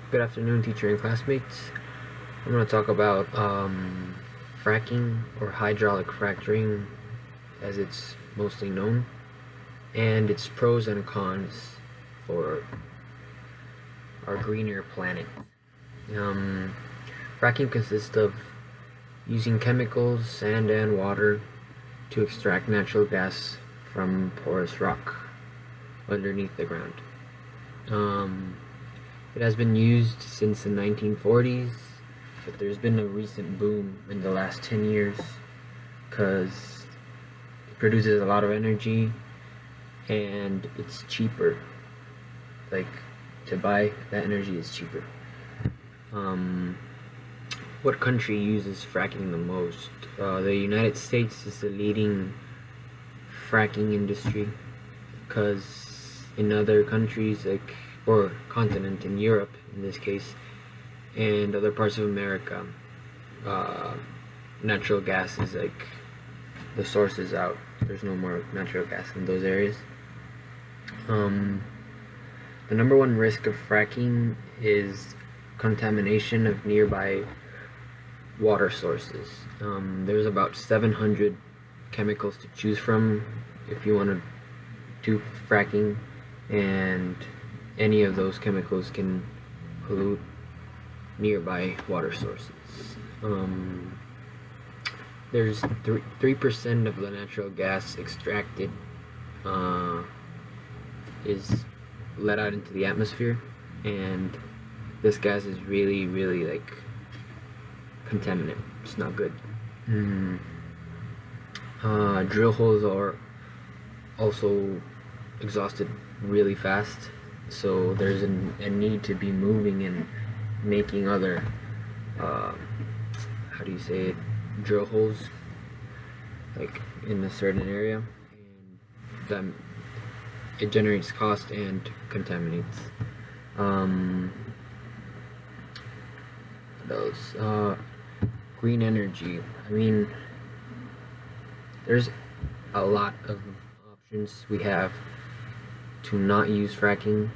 Good afternoon, teacher and classmates. I'm going to talk about fracking or hydraulic fracturing as it's mostly known, and its pros and cons for our greener planet. Um, Fracking consists of using chemicals, sand, and water to extract natural gas from porous rock underneath the ground. It has been used since the 1940s, but there's been a recent boom in the last 10 years because it produces a lot of energy and it's cheaper. Like, to buy that energy is cheaper. What country uses fracking the most? The United States is the leading fracking industry because in other countries or continent in Europe in this case and other parts of America, natural gas is the source is out. There's no more natural gas in those areas. The number one risk of fracking is contamination of nearby water sources. There's about 700 chemicals to choose from if you want to do fracking, and any of those chemicals can pollute nearby water sources. There's 3% of the natural gas extracted is let out into the atmosphere, and this gas is really contaminant. It's not good. Drill holes are also exhausted really fast, so there's a need to be moving and making other how do you say it, drill holes like in a certain area, and that it generates cost and contaminates. Those green energy, I mean, there's a lot of options we have to not use fracking.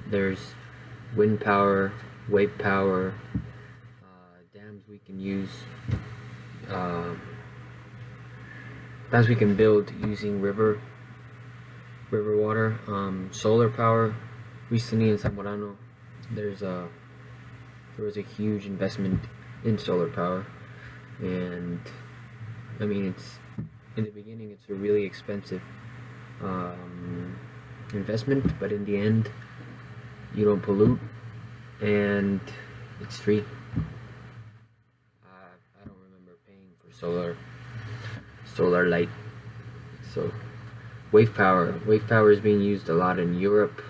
There's wind power, wave power, dams we can use, dams we can build using river water, solar power. Recently in Zamorano, there was a huge investment in solar power, and I mean, it's in the beginning it's a really expensive investment, but in the end you don't pollute and it's free. I don't remember paying for solar light. So wave power is being used a lot in Europe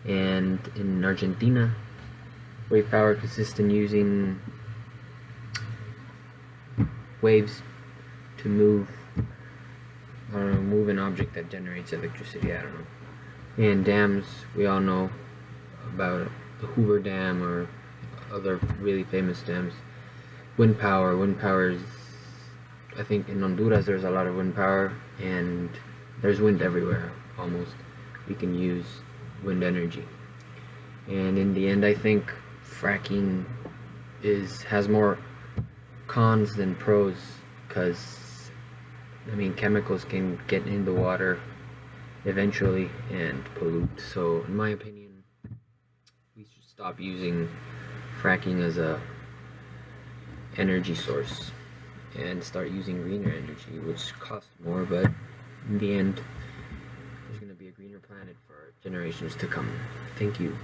and in Argentina. Wave power consists in using waves to move an object that generates electricity. I don't know. And dams, we all know about the Hoover Dam or other really famous dams. Wind power is, I think in Honduras there's a lot of wind power, and there's wind everywhere almost. We can use wind energy. And in the end, I think fracking has more cons than pros, because I mean, chemicals can get in the water eventually and pollute. So in my opinion, we should stop using fracking as a energy source and start using greener energy, which costs more, but in the end there's going to be a greener planet for generations to come. Thank you.